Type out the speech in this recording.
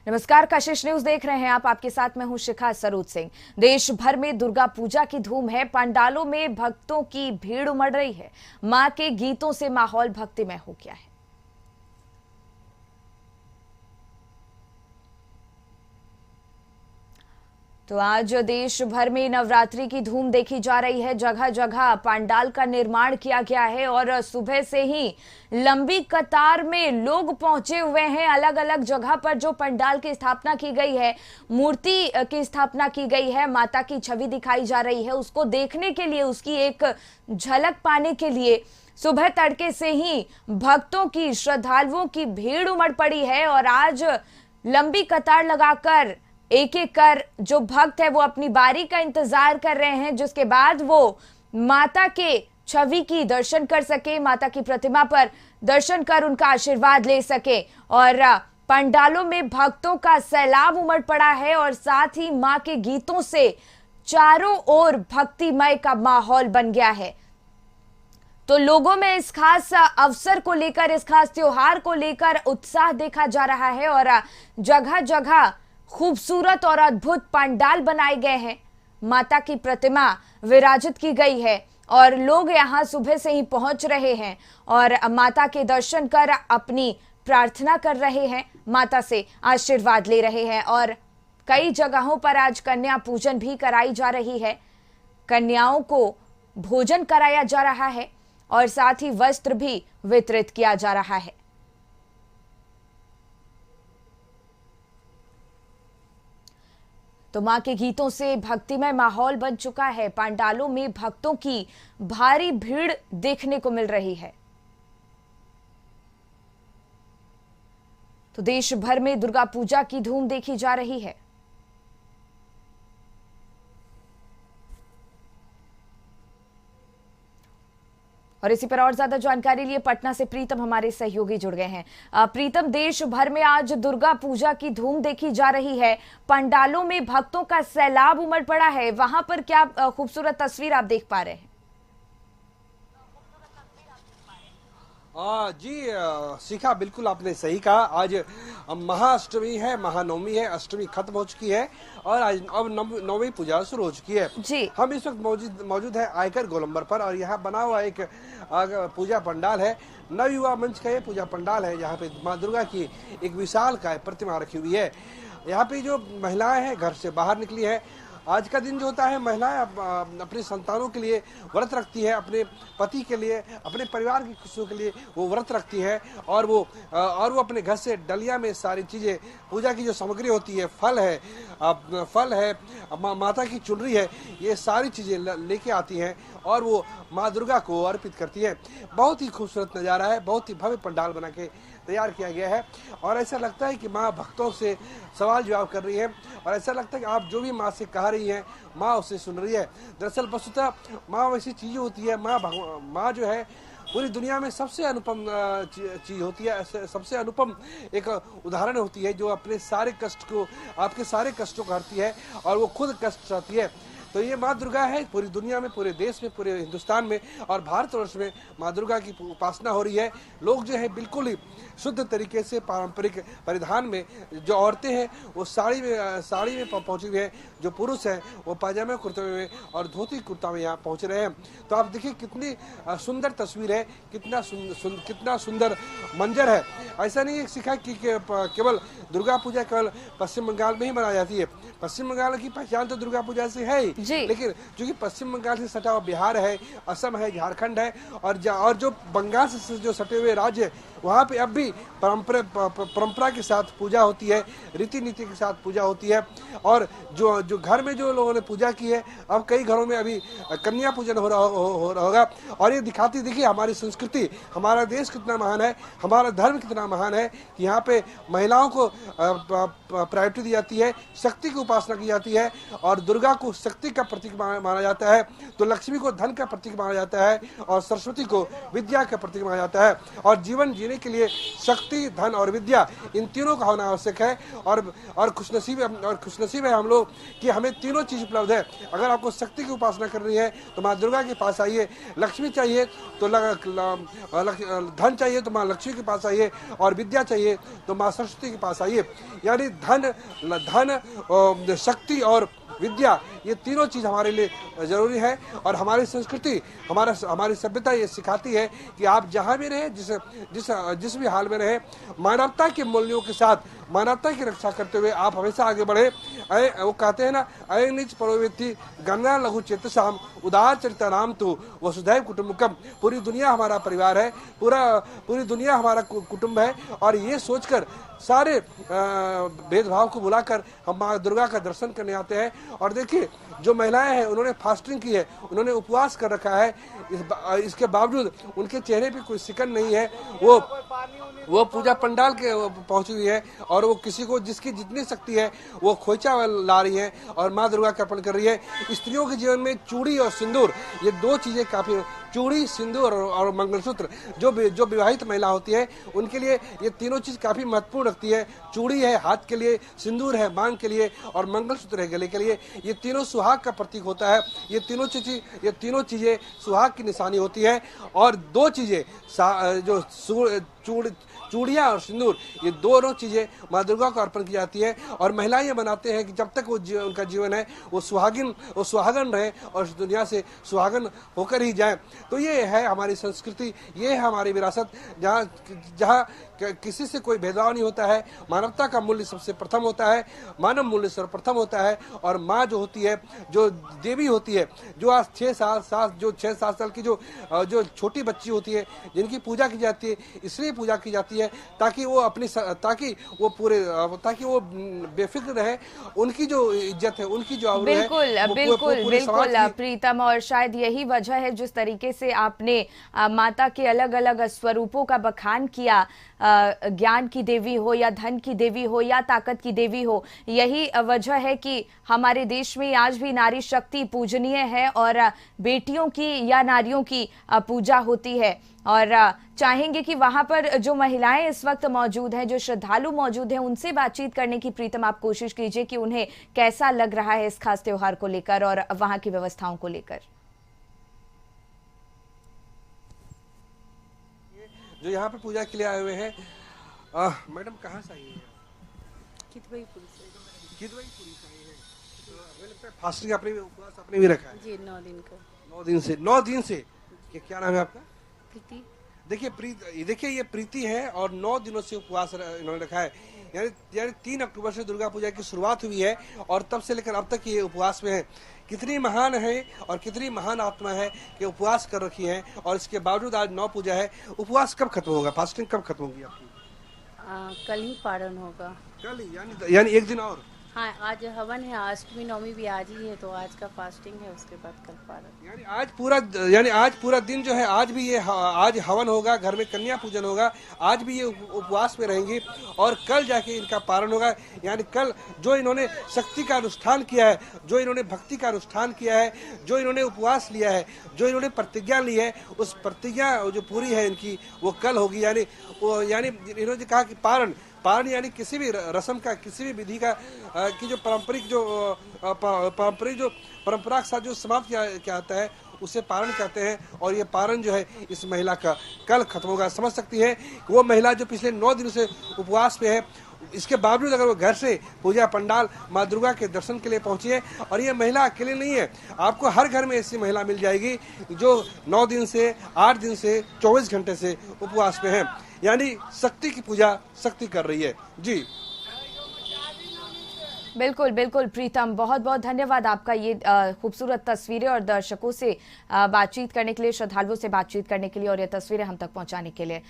नमस्कार, कशिश न्यूज देख रहे हैं आप। आपके साथ मैं हूं शिखा सरूद सिंह। देश भर में दुर्गा पूजा की धूम है। पंडालों में भक्तों की भीड़ उमड़ रही है। मां के गीतों से माहौल भक्तिमय हो गया है। तो आज देश भर में नवरात्रि की धूम देखी जा रही है। जगह जगह पंडाल का निर्माण किया गया है और सुबह से ही लंबी कतार में लोग पहुंचे हुए हैं। अलग अलग जगह पर जो पंडाल की स्थापना की गई है, मूर्ति की स्थापना की गई है, माता की छवि दिखाई जा रही है, उसको देखने के लिए, उसकी एक झलक पाने के लिए सुबह तड़के से ही भक्तों की, श्रद्धालुओं की भीड़ उमड़ पड़ी है। और आज लंबी कतार लगाकर एक एक कर जो भक्त है वो अपनी बारी का इंतजार कर रहे हैं, जिसके बाद वो माता के छवि की दर्शन कर सके, माता की प्रतिमा पर दर्शन कर उनका आशीर्वाद ले सके। और पंडालों में भक्तों का सैलाब उमड़ पड़ा है और साथ ही मां के गीतों से चारों ओर भक्तिमय का माहौल बन गया है। तो लोगों में इस खास अवसर को लेकर, इस खास त्योहार को लेकर उत्साह देखा जा रहा है और जगह जगह खूबसूरत और अद्भुत पंडाल बनाए गए हैं। माता की प्रतिमा विराजित की गई है और लोग यहां सुबह से ही पहुंच रहे हैं और माता के दर्शन कर अपनी प्रार्थना कर रहे हैं, माता से आशीर्वाद ले रहे हैं। और कई जगहों पर आज कन्या पूजन भी कराई जा रही है। कन्याओं को भोजन कराया जा रहा है और साथ ही वस्त्र भी वितरित किया जा रहा है। तो मां के गीतों से भक्तिमय माहौल बन चुका है। पंडालों में भक्तों की भारी भीड़ देखने को मिल रही है। तो देश भर में दुर्गा पूजा की धूम देखी जा रही है। और इसी पर और ज्यादा जानकारी लिए पटना से प्रीतम हमारे सहयोगी जुड़ गए हैं। प्रीतम, देश भर में आज दुर्गा पूजा की धूम देखी जा रही है। पंडालों में भक्तों का सैलाब उमड़ पड़ा है। वहां पर क्या खूबसूरत तस्वीर आप देख पा रहे हैं? जी शिखा, बिल्कुल आपने सही कहा। आज महाअष्टमी है, महानवमी है, अष्टमी खत्म हो चुकी है और आज अब नवमी पूजा शुरू हो चुकी है जी। हम इस वक्त मौजूद है आयकर गोलंबर पर और यहाँ बना हुआ एक पूजा पंडाल है। नवयुवा मंच का ये पूजा पंडाल है, जहाँ पे माँ दुर्गा की एक विशाल काय प्रतिमा रखी हुई है। यहाँ पे जो महिलाएं हैं घर से बाहर निकली है। आज का दिन जो होता है, महिलाएं अपने संतानों के लिए व्रत रखती है, अपने पति के लिए, अपने परिवार की खुशियों के लिए वो व्रत रखती है और वो अपने घर से डलिया में सारी चीजें, पूजा की जो सामग्री होती है, फल है, माता की चुनरी है, ये सारी चीजें लेके आती हैं और वो माँ दुर्गा को अर्पित करती है। बहुत ही खूबसूरत नज़ारा है, बहुत ही भव्य पंडाल बना के तैयार किया गया है और ऐसा लगता है कि माँ भक्तों से सवाल जवाब कर रही है और ऐसा लगता है कि आप जो भी माँ से कह रही हैं, माँ उससे सुन रही है। दरअसल वस्तुतः माँ वैसी चीज़ होती है, माँ जो है पूरी दुनिया में सबसे अनुपम चीज होती है, सबसे अनुपम एक उदाहरण होती है, जो अपने सारे कष्ट को, आपके सारे कष्टों को हरती है और वो खुद कष्ट सहती है। तो ये माँ दुर्गा है। पूरी दुनिया में, पूरे देश में, पूरे हिंदुस्तान में और भारतवर्ष में माँ दुर्गा की उपासना हो रही है। लोग जो है बिल्कुल ही शुद्ध तरीके से पारंपरिक परिधान में, जो औरतें हैं वो साड़ी में पहुंची हुई है, जो पुरुष हैं वो पायजामे कुर्ते में और धोती कुर्ता में यहाँ पहुंच रहे हैं। तो आप देखिए कितनी सुंदर तस्वीर है, कितना सुंदर मंजर है। ऐसा नहीं है सिखा कि केवल दुर्गा पूजा केवल पश्चिम बंगाल में ही मनाई जाती है। पश्चिम बंगाल की पहचान तो दुर्गा पूजा से है ही, लेकिन चूंकि पश्चिम बंगाल से सटा हुआ बिहार है, असम है, झारखंड है और जो बंगाल से जो सटे हुए राज्य, वहाँ पे अब भी परंपरा के साथ पूजा होती है, रीति नीति के साथ पूजा होती है। और जो घर में जो लोगों ने पूजा की है, अब कई घरों में अभी कन्या पूजन हो रहा होगा और ये दिखाती, देखिए हमारी संस्कृति, हमारा देश कितना महान है, हमारा धर्म कितना महान है कि यहाँ पे महिलाओं को प्रायोरिटी दी जाती है, शक्ति की उपासना की जाती है और दुर्गा को शक्ति का प्रतीक माना जाता है, तो लक्ष्मी को धन का प्रतीक माना जाता है और सरस्वती को विद्या का प्रतीक माना जाता है और जीवन जीने जीने के लिए शक्ति, धन और विद्या, इन तीनों का होना आवश्यक है। और खुशनसीब है हम लोग कि हमें तीनों चीज उपलब्ध है। अगर आपको शक्ति की उपासना करनी है तो माँ दुर्गा के पास आइए, लक्ष्मी चाहिए तो धन चाहिए तो माँ लक्ष्मी के पास आइए, और विद्या चाहिए तो माँ सरस्वती के पास आइए। यानी धन, शक्ति और विद्या, ये तीनों चीज हमारे लिए जरूरी है। और हमारी संस्कृति, हमारी सभ्यता ये सिखाती है कि आप जहां भी रहे, जिस भी हाल में रहे, मानवता के मूल्यों के साथ मानवता की रक्षा करते हुए आप हमेशा आगे बढ़े। वो कहते हैं ना, अय निच परोवेति गंगा लघु चेतसाम उदार चरिता नाम तो वसुधैव कुटुंबकम। पूरी दुनिया हमारा परिवार है, पूरी दुनिया हमारा कुटुंब है। और ये सोचकर सारे भेदभाव को बुलाकर हम माँ दुर्गा का दर्शन करने आते हैं। और देखिए, जो महिलाएं हैं उन्होंने फास्टिंग की है, उन्होंने उपवास कर रखा है, इसके बावजूद उनके चेहरे पे कोई सिकन नहीं है। वो पूजा पंडाल के पहुंची हुई है, और वो किसी को जिसकी जितनी शक्ति है वो खोइचा ला रही है और माँ दुर्गा का अर्पण कर रही है। स्त्रियों के जीवन में चूड़ी और सिंदूर, ये दो चीजें काफी, चूड़ी, सिंदूर और मंगलसूत्र, जो विवाहित महिला होती है उनके लिए ये तीनों चीज काफी महत्वपूर्ण रखती है। चूड़ी है हाथ के लिए, सिंदूर है मांग के लिए, और मंगलसूत्र है गले के लिए। ये तीनों सुहाग का प्रतीक होता है। ये तीनों चीजें सुहाग की निशानी होती है। और दो चीजें जो चूड़ियाँ और सिंदूर, ये दोनों चीजें माँ दुर्गा को अर्पण की जाती है। और महिलाएं ये बनाते हैं कि जब तक उनका जीवन है वो सुहागन रहे और इस दुनिया से सुहागन होकर ही जाए। तो ये है हमारी संस्कृति, ये है हमारी विरासत, जहाँ किसी से कोई भेदभाव नहीं होता है। मानवता का मूल्य सबसे प्रथम होता है, मानव मूल्य सर्वप्रथम होता है। और माँ जो होती है, जो देवी होती है, जो आज 6-7 साल की जो छोटी बच्ची होती है, जिनकी पूजा की जाती है, इसलिए पूजा की जाती है ताकि वो बेफिक्र रहे। उनकी जो इज्जत है, उनकी जो आबरू है, बिल्कुल प्रीतम, और शायद यही वजह है जिस तरीके से आपने माता के अलग अलग स्वरूपों का बखान किया, ज्ञान की देवी हो या धन की देवी हो या ताकत की देवी हो, यही वजह है कि हमारे देश में आज भी नारी शक्ति पूजनीय है और बेटियों की या नारियों की पूजा होती है। और चाहेंगे कि वहां पर जो महिलाएं इस वक्त मौजूद हैं, जो श्रद्धालु मौजूद हैं, उनसे बातचीत करने की प्रीतम आप कोशिश कीजिए कि उन्हें कैसा लग रहा है इस खास त्योहार को लेकर और वहां की व्यवस्थाओं को लेकर। जो यहाँ पे पूजा के लिए आए हुए हैं, मैडम कहाँ से आई है? कितवईपुर से। कितवईपुर से आई है। तो लगता है फास्टिंग उपवास आपने भी रखा है? जी, 9 दिन का। 9 दिन से। क्या नाम है आपका? प्रीति। देखिए ये प्रीति है और 9 दिनों से उपवास इन्होंने रखा है। यानी 3 अक्टूबर से दुर्गा पूजा की शुरुआत हुई है और तब से लेकर अब तक ये उपवास में है। कितनी महान है और कितनी महान आत्मा है कि उपवास कर रखी है, और इसके बावजूद आज 9 पूजा है। उपवास कब खत्म होगा? फास्टिंग कब खत्म होगी आपकी? कल ही पारण होगा। कल ही, यानी एक दिन और। हाँ, आज हवन है, अष्टमी नवमी भी आज ही है, तो आज का फास्टिंग है, उसके बाद कल पारण। यानी आज पूरा दिन जो है, आज हवन होगा, घर में कन्या पूजन होगा, आज भी ये उपवास में रहेंगी और कल जाके इनका पारण होगा। यानी कल जो इन्होंने शक्ति का अनुष्ठान किया है, जो इन्होंने भक्ति का अनुष्ठान किया है, जो इन्होंने उपवास लिया है, जो इन्होंने प्रतिज्ञा ली है, उस प्रतिज्ञा जो पूरी है इनकी, वो कल होगी। यानी इन्होंने कहा कि पारण यानी किसी भी रस्म का, किसी भी विधि का की जो परंपरा के साथ जो समाप्त किया जाता है, उसे पारण कहते हैं। और ये पारण जो है इस महिला का कल खत्म होगा। समझ सकती है कि वो महिला जो पिछले 9 दिनों से उपवास पे है, इसके बावजूद अगर वो घर से पूजा पंडाल माँ दुर्गा के दर्शन के लिए पहुंची है। और ये महिला अकेले नहीं है, आपको हर घर में ऐसी महिला मिल जाएगी जो 9 दिन से, 8 दिन से, 24 घंटे से उपवास में है। यानी शक्ति की पूजा शक्ति कर रही है। जी बिल्कुल प्रीतम, बहुत बहुत धन्यवाद आपका ये खूबसूरत तस्वीरें और दर्शकों से बातचीत करने के लिए, श्रद्धालुओं से बातचीत करने के लिए और ये तस्वीरें हम तक पहुंचाने के लिए।